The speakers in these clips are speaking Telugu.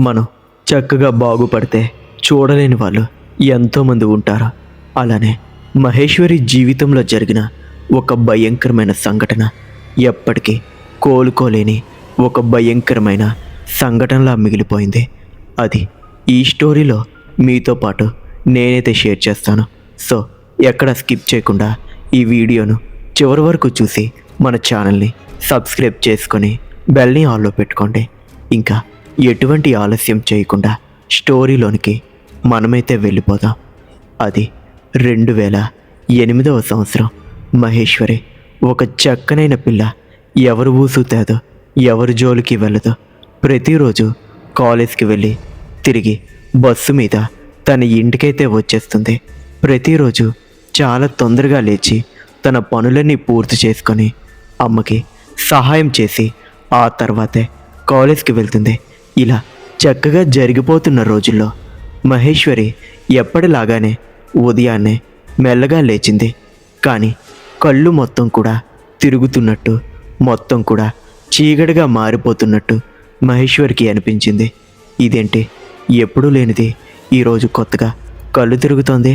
మనం చక్కగా బాగుపడితే చూడలేని వాళ్ళు ఎంతోమంది ఉంటారు. అలానే మహేశ్వరి జీవితంలో జరిగిన ఒక భయంకరమైన సంఘటన ఎప్పటికీ కోలుకోలేని ఒక భయంకరమైన సంఘటనలా మిగిలిపోయింది. అది ఈ స్టోరీలో మీతో పాటు నేనైతే షేర్ చేస్తాను. సో ఎక్కడ స్కిప్ చేయకుండా ఈ వీడియోను చివరి వరకు చూసి మన ఛానల్ని సబ్స్క్రైబ్ చేసుకొని బెల్ని ఆన్లో పెట్టుకోండి. ఇంకా ఎటువంటి ఆలస్యం చేయకుండా స్టోరీలోనికి మనమైతే వెళ్ళిపోదాం. అది 2008వ సంవత్సరం. మహేశ్వరి ఒక చక్కనైన పిల్ల. ఎవరు ఊసు తేదో, ఎవరి జోలికి వెళ్ళదు. ప్రతిరోజు కాలేజ్కి వెళ్ళి తిరిగి బస్సు మీద తన ఇంటికైతే వచ్చేస్తుంది. ప్రతిరోజు చాలా తొందరగా లేచి తన పనులన్నీ పూర్తి చేసుకొని అమ్మకి సహాయం చేసి ఆ తర్వాతే కాలేజ్కి వెళ్తుంది. ఇలా చక్కగా జరిగిపోతున్న రోజుల్లో మహేశ్వరి ఎప్పటిలాగానే ఉదయాన్నే మెల్లగా లేచింది. కానీ కళ్ళు మొత్తం కూడా తిరుగుతున్నట్టు, మొత్తం కూడా చీకటిగా మారిపోతున్నట్టు మహేశ్వరికి అనిపించింది. ఇదేంటి, ఎప్పుడూ లేనిది ఈరోజు కొత్తగా కళ్ళు తిరుగుతోంది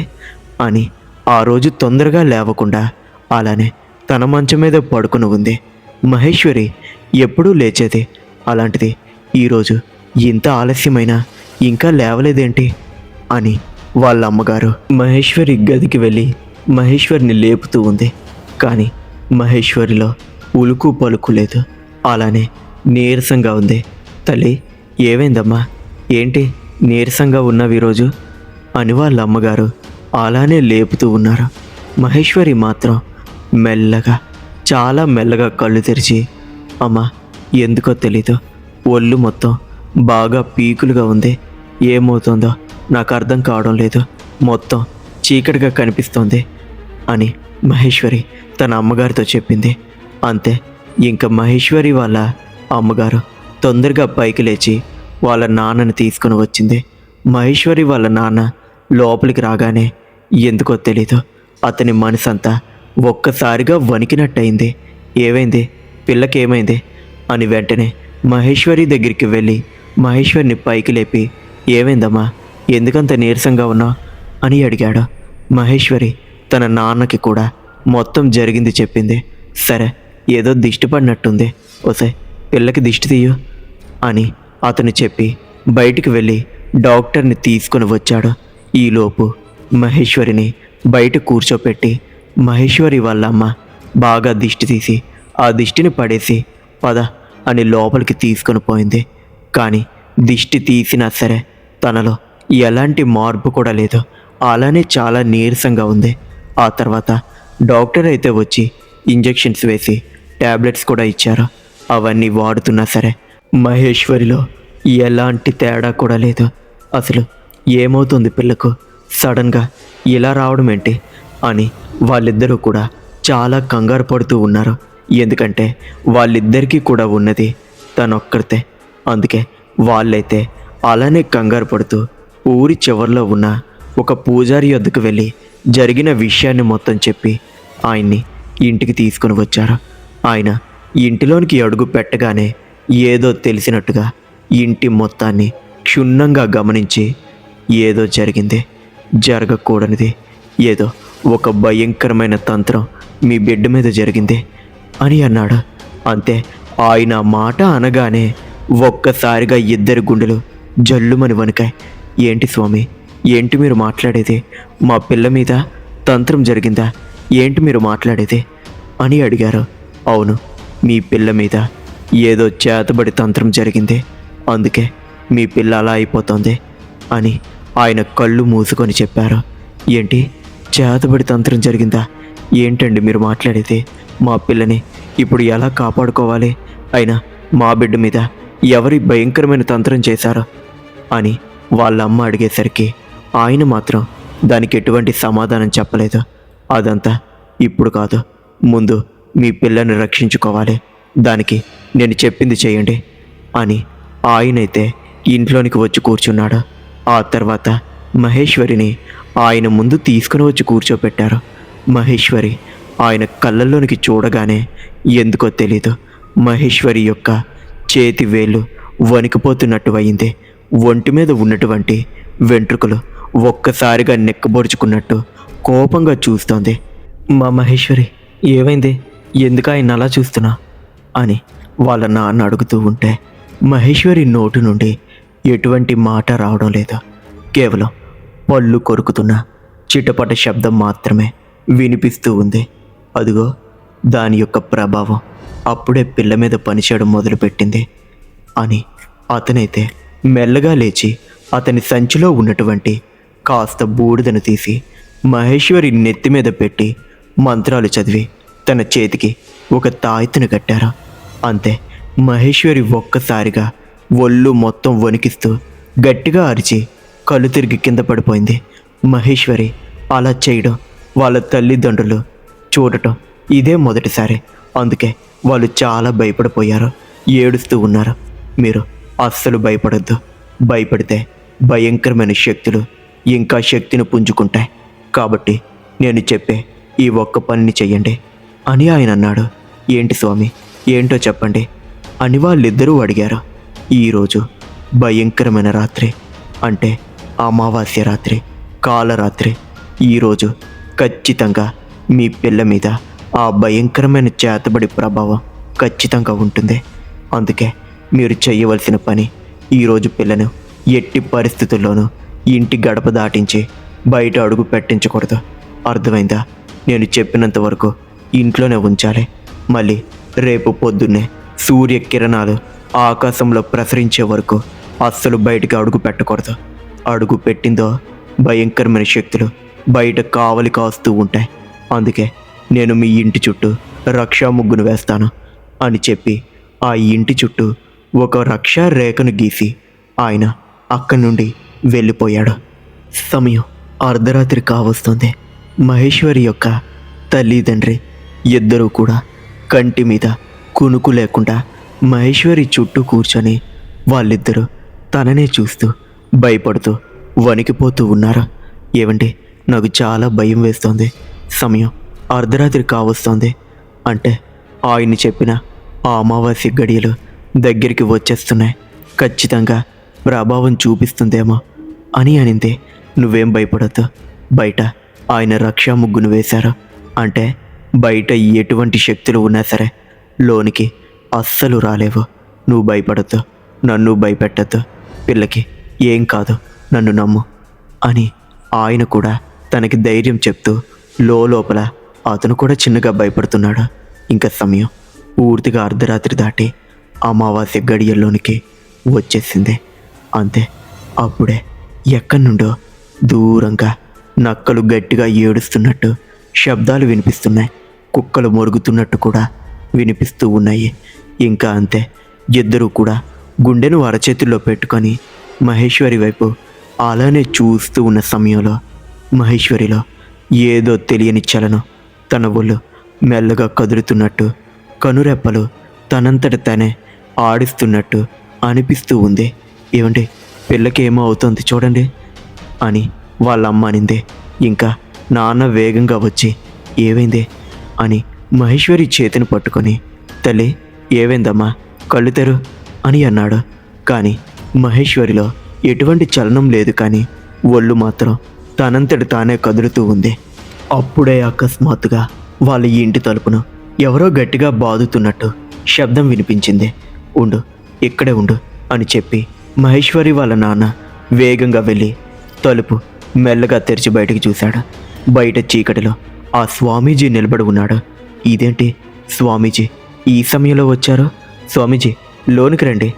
అని ఆ రోజు తొందరగా లేవకుండా అలానే తన మంచం మీద పడుకుని ఉంది. మహేశ్వరి ఎప్పుడూ లేచేది, అలాంటిది ఈరోజు ఇంత ఆలస్యమైనా ఇంకా లేవలేదేంటి అని వాళ్ళ అమ్మగారు మహేశ్వరి గదికి వెళ్ళి మహేశ్వరిని లేపుతూ ఉంది. కానీ మహేశ్వరిలో ఉలుకు పలుకు లేదు, అలానే నీరసంగా ఉంది. తల్లి, ఏమైందమ్మా, ఏంటి నీరసంగా ఉన్నావు ఈరోజు అని వాళ్ళ అమ్మగారు అలానే లేపుతూ ఉన్నారు. మహేశ్వరి మాత్రం మెల్లగా, చాలా మెల్లగా కళ్ళు తెరిచి, అమ్మ ఎందుకో తెలీదు, ఒళ్ళు మొత్తం బాగా పీకులుగా ఉంది, ఏమవుతుందో నాకు అర్థం కావడం లేదు, మొత్తం చీకటిగా కనిపిస్తోంది అని మహేశ్వరి తన అమ్మగారితో చెప్పింది. అంతే, ఇంకా మహేశ్వరి వాళ్ళ అమ్మగారు తొందరగా పైకి లేచి వాళ్ళ నాన్నని తీసుకుని వచ్చింది. మహేశ్వరి వాళ్ళ నాన్న లోపలికి రాగానే ఎందుకో తెలీదు అతని మనసంతా ఒక్కసారిగా వణికినట్టయింది. ఏమైంది, పిల్లకి ఏమైంది అని వెంటనే మహేశ్వరి దగ్గరికి వెళ్ళి మహేశ్వరిని పైకి లేపి, ఏమైందమ్మా, ఎందుకంత నీరసంగా ఉన్నావు అని అడిగాడు. మహేశ్వరి తన నాన్నకి కూడా మొత్తం జరిగింది చెప్పింది. సరే, ఏదో దిష్టి పడినట్టుంది, ఓసే పిల్లకి దిష్టి తీయు అని అతను చెప్పి బయటికి వెళ్ళి డాక్టర్ని తీసుకొని వచ్చాడు. ఈలోపు మహేశ్వరిని బయట కూర్చోపెట్టి మహేశ్వరి వాళ్ళ అమ్మ బాగా దిష్టి తీసి ఆ దిష్టిని పడేసి పద అని లోపలికి తీసుకొని పోయింది. కానీ దిష్టి తీసినా సరే తనలో ఎలాంటి మార్పు కూడా లేదు, అలానే చాలా నీరసంగా ఉంది. ఆ తర్వాత డాక్టర్ అయితే వచ్చి ఇంజెక్షన్స్ వేసి ట్యాబ్లెట్స్ కూడా ఇచ్చారు. అవన్నీ వాడుతున్నా సరే మహేశ్వరిలో ఎలాంటి తేడా కూడా లేదు. అసలు ఏమవుతుంది పిల్లకు, సడన్గా ఇలా రావడం ఏంటి అని వాళ్ళిద్దరూ కూడా చాలా కంగారు పడుతూ ఉన్నారు. ఎందుకంటే వాళ్ళిద్దరికీ కూడా ఉన్నది తనొక్కడితే. అందుకే వాళ్ళైతే అలానే కంగారు పడుతూ ఊరి చివరిలో ఉన్న ఒక పూజారి వద్దకు వెళ్ళి జరిగిన విషయాన్ని మొత్తం చెప్పి ఆయన్ని ఇంటికి తీసుకుని వచ్చారు. ఆయన ఇంటిలోనికి అడుగు పెట్టగానే ఏదో తెలిసినట్టుగా ఇంటి మొత్తాన్ని క్షుణ్ణంగా గమనించి, ఏదో జరిగింది, జరగకూడనిది, ఏదో ఒక భయంకరమైన తంత్రం మీ బిడ్డ మీద జరిగింది అని అన్నాడు. అంతే, ఆయన మాట అనగానే ఒక్కసారిగా ఇద్దరి గుండెలు జల్లుమని వణికాయి. ఏంటి స్వామి, ఏంటి మీరు మాట్లాడేది, మా పిల్ల మీద తంత్రం జరిగిందా, ఏంటి మీరు మాట్లాడేది అని అడిగారు. అవును, మీ పిల్ల మీద ఏదో చేతబడి తంత్రం జరిగింది, అందుకే మీ పిల్ల అలా అయిపోతుంది అని ఆయన కళ్ళు మూసుకొని చెప్పారు. ఏంటి, చేతబడి తంత్రం జరిగిందా, ఏంటండి మీరు మాట్లాడేది, మా పిల్లని ఇప్పుడు ఎలా కాపాడుకోవాలి, అయినా మా బిడ్డ మీద ఎవరి భయంకరమైన తంత్రం చేశారో అని వాళ్ళ అమ్మ అడిగేసరికి ఆయన మాత్రం దానికి ఎటువంటి సమాధానం చెప్పలేదు. అదంతా ఇప్పుడు కాదు, ముందు మీ పిల్లని రక్షించుకోవాలి, దానికి నేను చెప్పింది చేయండి అని ఆయనైతే ఇంట్లోనికి వచ్చి కూర్చున్నాడు. ఆ తర్వాత మహేశ్వరిని ఆయన ముందు తీసుకుని వచ్చి కూర్చోపెట్టారు. మహేశ్వరి ఆయన కళ్ళల్లోనికి చూడగానే ఎందుకో తెలీదు మహేశ్వరి యొక్క చేతి వేళ్ళు వణికిపోతున్నట్టు అయింది. ఒంటి మీద ఉన్నటువంటి వెంట్రుకలు ఒక్కసారిగా నెక్కబొడుచుకున్నట్టు కోపంగా చూస్తోంది. మా మహేశ్వరి, ఏమైంది? ఎందుకు ఆయన అలా చూస్తున్నా అని వాళ్ళ నాన్న అడుగుతూ ఉంటే మహేశ్వరి నోటి నుండి ఎటువంటి మాట రావడం లేదు. కేవలం పళ్ళు కొరుకుతున్న చిటపట శబ్దం మాత్రమే వినిపిస్తూ ఉంది. అదిగో దాని యొక్క ప్రభావం అప్పుడే పిల్ల మీద పనిచేయడం మొదలుపెట్టింది అని అతనైతే మెల్లగా లేచి అతని సంచిలో ఉన్నటువంటి కాస్త బూడిదను తీసి మహేశ్వరి నెత్తి మీద పెట్టి మంత్రాలు చదివి తన చేతికి ఒక తాయెత్తును కట్టారు. అంతే, మహేశ్వరి ఒక్కసారిగా ఒళ్ళు మొత్తం వణికిస్తూ గట్టిగా అరిచి కళ్ళు తిరిగి కింద పడిపోయింది. మహేశ్వరి అలా చేయడం వాళ్ళ తల్లిదండ్రులు చూడటం ఇదే మొదటిసారి. అందుకే వాళ్ళు చాలా భయపడిపోయారు, ఏడుస్తూ ఉన్నారు. మీరు అస్సలు భయపడొద్దు. భయపడితే భయంకరమైన శక్తులు ఇంకా శక్తిని పుంజుకుంటాయి. కాబట్టి నేను చెప్పే ఈ ఒక్క పనిని చెయ్యండి అని ఆయన అన్నాడు. ఏంటి స్వామి, ఏంటో చెప్పండి అని వాళ్ళిద్దరూ అడిగారు. ఈరోజు భయంకరమైన రాత్రి, అంటే అమావాస్య రాత్రి, కాలరాత్రి. ఈరోజు ఖచ్చితంగా మీ పిల్ల మీద ఆ భయంకరమైన చేతబడి ప్రభావం ఖచ్చితంగా ఉంటుంది. అందుకే మీరు చేయవలసిన పని, ఈరోజు పిల్లను ఎట్టి పరిస్థితుల్లోనూ ఇంటి గడప దాటించి బయట అడుగు పెట్టించకూడదు. అర్థమైందా? నేను చెప్పినంత వరకు ఇంట్లోనే ఉంచాలి. మళ్ళీ రేపు పొద్దున్నే సూర్యకిరణాలు ఆకాశంలో ప్రసరించే వరకు అస్సలు బయటికి అడుగు పెట్టకూడదు. అడుగు పెట్టిందో భయంకరమైన శక్తులు బయట కావలి కాస్తూ ఉంటాయి. అందుకే నేను మీ ఇంటి చుట్టూ రక్షా ముగ్గును వేస్తాను అని చెప్పి ఆ ఇంటి చుట్టూ ఒక రక్షా రేఖను గీసి ఆయన అక్కడి నుండి వెళ్ళిపోయాడు. సమయం అర్ధరాత్రి కావస్తుంది. మహేశ్వరి యొక్క తల్లిదండ్రి ఇద్దరూ కూడా కంటి మీద కునుకు లేకుండా మహేశ్వరి చుట్టూ కూర్చొని వాళ్ళిద్దరూ తననే చూస్తూ భయపడుతూ వణికిపోతూ ఉన్నారు. ఏమండి, నాకు చాలా భయం వేస్తోంది. సమయం అర్ధరాత్రి కావస్తోంది. అంటే ఆయన చెప్పిన ఆ అమావాస్య గడియలు దగ్గరికి వచ్చేస్తున్నాయి. ఖచ్చితంగా ప్రభావం చూపిస్తుందేమో అని అనింది. నువ్వేం భయపడద్దు. బయట ఆయన రక్షా ముగ్గును వేశారు. అంటే బయట ఎటువంటి శక్తులు ఉన్నా సరే లోనికి అస్సలు రాలేవు. నువ్వు భయపడద్దు, నన్ను భయపెట్టద్దు. పిల్లకి ఏం కాదు, నన్ను నమ్ము అని ఆయన కూడా తనకి ధైర్యం చెప్తూ లోపల అతను కూడా చిన్నగా భయపడుతున్నాడు. ఇంకా సమయం పూర్తిగా అర్ధరాత్రి దాటి అమావాస్య గడియల్లోనికి వచ్చేసింది. అంతే, అప్పుడే ఎక్కడి నుండో దూరంగా నక్కలు గట్టిగా ఏడుస్తున్నట్టు శబ్దాలు వినిపిస్తున్నాయి. కుక్కలు మొరుగుతున్నట్టు కూడా వినిపిస్తూ ఉన్నాయి. ఇంకా అంతే, ఇద్దరూ కూడా గుండెను అరచేతుల్లో పెట్టుకొని మహేశ్వరి వైపు అలానే చూస్తూ ఉన్న సమయంలో మహేశ్వరిలో ఏదో తెలియని చలనం, తన ఒళ్ళు మెల్లగా కదులుతున్నట్టు, కనురెప్పలు తనంతట తనే ఆడిస్తున్నట్టు అనిపిస్తూ ఉంది. ఏమండి, పిల్లకి ఏమో అవుతుంది చూడండి అని వాళ్ళమ్మ అనింది. ఇంకా నాన్న వేగంగా వచ్చి ఏమైంది అని మహేశ్వరి చేతిని పట్టుకొని, తల్లి ఏమైందమ్మా, కళ్ళు తెరు అని అన్నాడు. కానీ మహేశ్వరిలో ఎటువంటి చలనం లేదు. కానీ ఒళ్ళు మాత్రం తనంతటి తానే కదులుతూ ఉంది. అప్పుడే అకస్మాత్తుగా వాళ్ళ ఇంటి తలుపును ఎవరో గట్టిగా బాదుతున్నట్టు శబ్దం వినిపించింది. ఉండు, ఇక్కడే ఉండు అని చెప్పి మహేశ్వరి వాళ్ళ నాన్న వేగంగా వెళ్ళి తలుపు మెల్లగా తెరిచి బయటికి చూశాడు. బయట చీకటిలో ఆ స్వామీజీ నిలబడి ఉన్నాడు. ఇదేంటి స్వామీజీ ఈ సమయంలో వచ్చారు? స్వామీజీ లోనికి రండి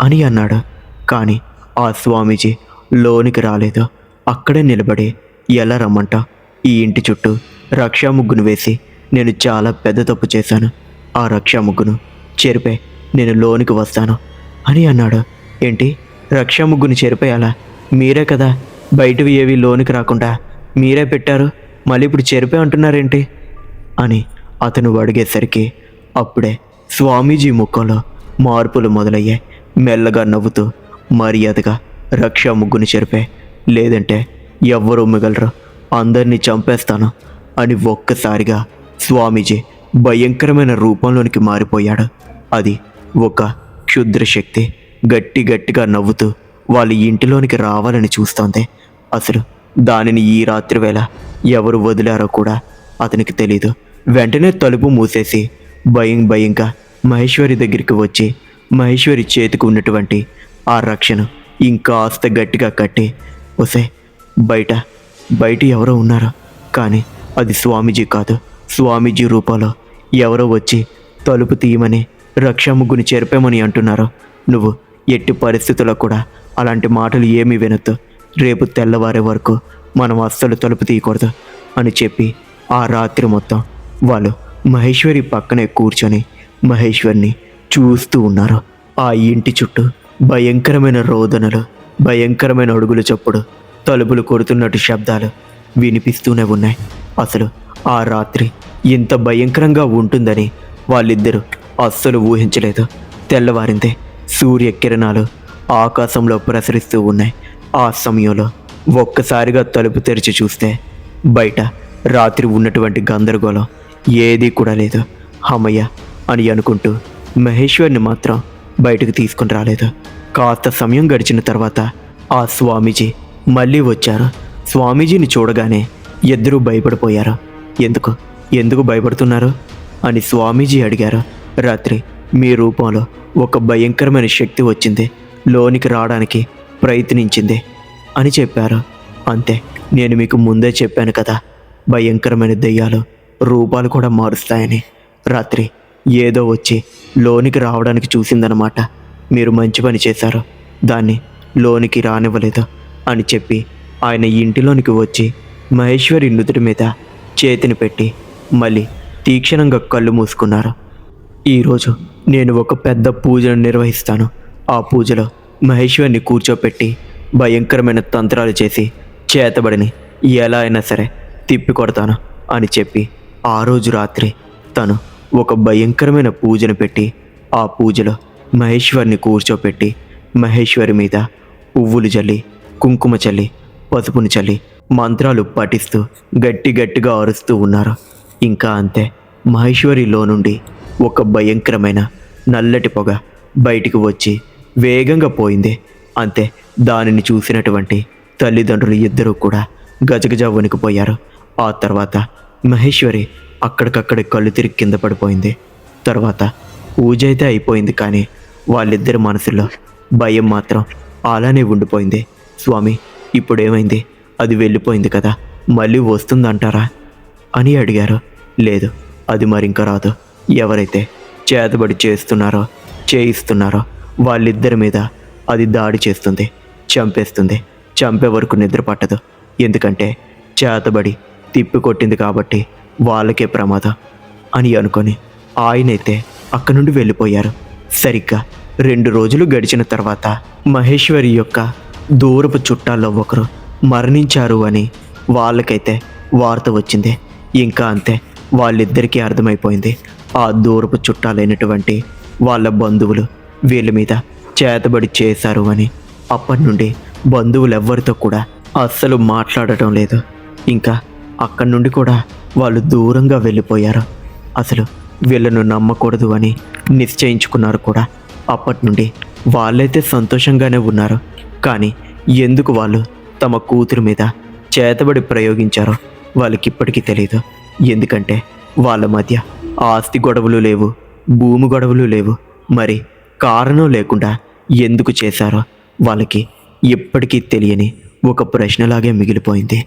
అని అన్నాడు. కానీ ఆ స్వామీజీ లోనికి రాలేదు. అక్కడే నిలబడి, ఎలా రమ్మంటా? ఈ ఇంటి చుట్టూ రక్షా ముగ్గును వేసి నేను చాలా పెద్ద తప్పు చేశాను. ఆ రక్షా ముగ్గును చెరిపే నేను లోనికి వస్తాను అని అన్నాడు. ఏంటి, రక్షా ముగ్గును చెరిపేయాలా? మీరే కదా బయటవి ఏవి లోనికి రాకుండా మీరే పెట్టారు, మళ్ళీ ఇప్పుడు చెరిపే అంటున్నారేంటి అని అతను అడిగేసరికి అప్పుడే స్వామీజీ ముఖంలో మార్పులు మొదలయ్యాయి. మెల్లగా నవ్వుతూ మర్యాదగా రక్షా ముగ్గును చెరిపే, లేదంటే ఎవ్వరూ మిగలరు, అందరినీ చంపేస్తాను అని ఒక్కసారిగా స్వామీజీ భయంకరమైన రూపంలోనికి మారిపోయాడు. అది ఒక క్షుద్ర శక్తి. గట్టిగా నవ్వుతూ వాళ్ళ ఇంటిలోనికి రావాలని చూస్తోంది. అసలు దానిని ఈ రాత్రి వేళ ఎవరు వదిలారో కూడా అతనికి తెలీదు. వెంటనే తలుపు మూసేసి భయంగా మహేశ్వరి దగ్గరికి వచ్చి మహేశ్వరి చేతికి ఉన్నటువంటి ఆ రక్షను ఇంకాస్త గట్టిగా కట్టి, ఒసే బయట బయట ఎవరో ఉన్నారు, కానీ అది స్వామీజీ కాదు, స్వామీజీ రూపంలో ఎవరో వచ్చి తలుపు తీయమని రక్షా ముగ్గుని చెరిపామని అంటున్నారు. నువ్వు ఎట్టి పరిస్థితుల్లో కూడా అలాంటి మాటలు ఏమీ వినొద్దు. రేపు తెల్లవారే వరకు మనం అస్సలు తలుపు తీయకూడదు అని చెప్పి ఆ రాత్రి మొత్తం వాళ్ళు మహేశ్వరి పక్కనే కూర్చొని మహేశ్వరిని చూస్తూ ఉన్నారు. ఆ ఇంటి చుట్టూ భయంకరమైన రోదనలు, భయంకరమైన అడుగుల చప్పుడు, తలుపులు కొడుతున్నట్టు శబ్దాలు వినిపిస్తూనే ఉన్నాయి. అసలు ఆ రాత్రి ఇంత భయంకరంగా ఉంటుందని వాళ్ళిద్దరూ అస్సలు ఊహించలేదు. తెల్లవారిందే సూర్యకిరణాలు ఆకాశంలో ప్రసరిస్తూ ఉన్నాయి. ఆ సమయంలో ఒక్కసారిగా తలుపు తెరిచి చూస్తే బయట రాత్రి ఉన్నటువంటి గందరగోళం ఏదీ కూడా లేదు. హమయ్య అని అనుకుంటూ మహేశ్వర్ని మాత్రం బయటకు తీసుకుని రాలేదు. కాస్త సమయం గడిచిన తర్వాత ఆ స్వామీజీ మళ్ళీ వచ్చారు. స్వామీజీని చూడగానే ఇద్దరూ భయపడిపోయారు. ఎందుకు భయపడుతున్నారు అని స్వామీజీ అడిగారు. రాత్రి మీ రూపంలో ఒక భయంకరమైన శక్తి వచ్చింది, లోనికి రావడానికి ప్రయత్నించింది అని చెప్పారు. అంతే, నేను మీకు ముందే చెప్పాను కదా, భయంకరమైన దెయ్యాలు రూపాలు కూడా మారుస్తాయని. రాత్రి ఏదో వచ్చి లోనికి రావడానికి చూసిందనమాట. మీరు మంచి పని చేశారు, దాన్ని లోనికి రానివ్వలేదు అని చెప్పి ఆయన ఇంటిలోనికి వచ్చి మహేశ్వరి నుదుటి మీద చేతిని పెట్టి మళ్ళీ తీక్షణంగా కళ్ళు మూసుకున్నారు. ఈరోజు నేను ఒక పెద్ద పూజను నిర్వహిస్తాను. ఆ పూజలో మహేశ్వరిని కూర్చోపెట్టి భయంకరమైన తంత్రాలు చేసి చేతబడిని ఎలా అయినా సరే తిప్పి కొడతాను అని చెప్పి ఆ రోజు రాత్రి తను ఒక భయంకరమైన పూజను పెట్టి ఆ పూజలో మహేశ్వరిని కూర్చోపెట్టి మహేశ్వరి మీద పువ్వులు చల్లి, కుంకుమ చల్లి, పసుపును చల్లి మంత్రాలు పఠిస్తూ గట్టిగా అరుస్తూ ఉన్నారు. ఇంకా అంతే, మహేశ్వరిలో నుండి ఒక భయంకరమైన నల్లటి పొగ బయటికి వచ్చి వేగంగా పోయింది. అంతే, దానిని చూసినటువంటి తల్లిదండ్రులు ఇద్దరూ కూడా గజగజ వణికిపోయారు. ఆ తర్వాత మహేశ్వరి అక్కడికక్కడ కళ్ళు తిరిగి కింద పడిపోయింది. తర్వాత పూజ అయితే అయిపోయింది, కానీ వాళ్ళిద్దరి మనసులో భయం మాత్రం అలానే ఉండిపోయింది. స్వామి, ఇప్పుడేమైంది? అది వెళ్ళిపోయింది కదా, మళ్ళీ వస్తుందంటారా అని అడిగారు. లేదు, అది మరింక రాదు. ఎవరైతే చేతబడి చేయిస్తున్నారో వాళ్ళిద్దరి మీద అది దాడి చేస్తుంది, చంపేస్తుంది. చంపే వరకు నిద్ర పట్టదు. ఎందుకంటే చేతబడి తిప్పి కొట్టింది కాబట్టి వాళ్ళకే ప్రమాదం అని అనుకొని ఆయనైతే అక్కడి నుండి వెళ్ళిపోయారు. సరిగ్గా 2 రోజులు గడిచిన తర్వాత మహేశ్వరి యొక్క దూరపు చుట్టాల్లో ఒకరు మరణించారు అని వాళ్ళకైతే వార్త వచ్చింది. ఇంకా అంతే, వాళ్ళిద్దరికీ అర్థమైపోయింది. ఆ దూరపు చుట్టాలైనటువంటి వాళ్ళ బంధువులు వీళ్ళ మీద చేతబడి చేశారు అని. అప్పటి నుండి బంధువులు ఎవ్వరితో కూడా అస్సలు మాట్లాడటం లేదు. ఇంకా అక్కడి నుండి కూడా వాళ్ళు దూరంగా వెళ్ళిపోయారు. అసలు వీళ్ళను నమ్మకూడదు అని నిశ్చయించుకున్నారు కూడా. అప్పటి నుండి వాళ్ళైతే సంతోషంగానే ఉన్నారు. కానీ ఎందుకు వాళ్ళు తమ కూతురు మీద చేతబడి ప్రయోగించారో వాళ్ళకిప్పటికీ తెలియదు. ఎందుకంటే వాళ్ళ మధ్య ఆస్తి గొడవలు లేవు, భూమి గొడవలు లేవు. మరి కారణం లేకుండా ఎందుకు చేశారో వాళ్ళకి ఎప్పటికీ తెలియని ఒక ప్రశ్నలాగే మిగిలిపోయింది.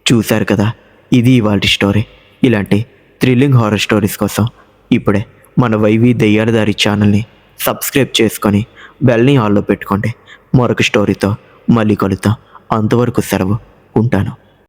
చూశారు కదా, ఇది ఇవాల్టి స్టోరీ. ఇలాంటి థ్రిల్లింగ్ హారర్ స్టోరీస్ కోసం ఇప్పుడే మన వైవి దెయ్యాల దారి ఛానల్ని సబ్స్క్రైబ్ చేసుకొని బెల్ని ఆన్లో పెట్టుకోండి. మరొక స్టోరీతో మళ్ళీ కలుద్దాం. అంతవరకు సెలవు. ఉంటాను.